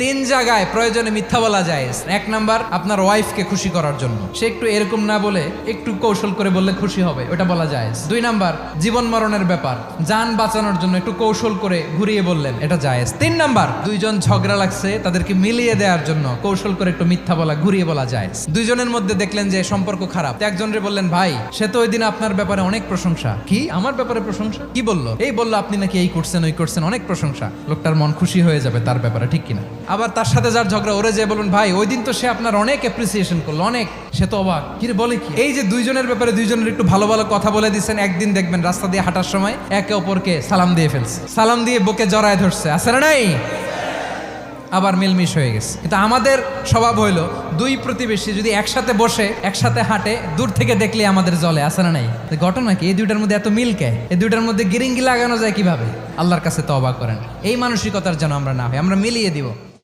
তিন জায়গায় প্রয়োজনে মিথ্যা বলা যায়। এক নাম্বার, আপনার ওয়াইফকে খুশি করার জন্য, সে একটু এরকম না বলে একটু কৌশল করে বললে খুশি হবে, ওটা বলা যায়। দুই নাম্বার, জীবন মরণের ব্যাপার, যান বাঁচানোর জন্য একটু কৌশল করে ঘুরিয়ে বললেন, এটা জায়েজ। তিন নাম্বার, দুইজন ঝগড়া লাগছে তাদেরকে মিলিয়ে দেওয়ার জন্য কৌশল করে একটু মিথ্যা বলা, ঘুরিয়ে বলা যায়। দুইজনের মধ্যে দেখলেন যে সম্পর্ক খারাপ, একজনরে বললেন, ভাই সে তো ওই দিন আপনার ব্যাপারে অনেক প্রশংসা। কি আমার ব্যাপারে প্রশংসা? কি বললো? এই বললো আপনি নাকি এই করছেন ওই করছেন, অনেক প্রশংসা। লোকটার মন খুশি হয়ে যাবে তার ব্যাপারে, ঠিক কিনা? আবার তার সাথে যার ঝগড়া, ওরে যে বলুন, ভাই ওই দিন তো সে আপনার অনেক অ্যাপ্রিসিয়েশন করলো, অনেক, সে তো অবাক, কি রে বলে কি? এই যে দুইজনের ব্যাপারে দুইজনের একটু ভালো ভালো কথা বলে দিচ্ছেন, একদিন দেখবেন রাস্তা দিয়ে হাঁটার সময় একে অপরকে সালাম দিয়ে ফেলছে, সালাম দিয়ে বুকে জড়ায় ধরছে, আছে না নাই? আবার মিলমিশ হয়ে গেছে। কিন্তু আমাদের স্বভাব হইলো, দুই প্রতিবেশী যদি একসাথে বসে একসাথে হাঁটে, দূর থেকে দেখলে আমাদের জ্বলে, আছে না নাই? ঘটনা কি? এই দুইটার মধ্যে এত মিল কে? এই দুইটার মধ্যে গিরিঙ্গি লাগানো যায় কিভাবে? আল্লাহর কাছে তওবা করেন, এই মানসিকতার যেন আমরা না হয়, আমরা মিলিয়ে দিব।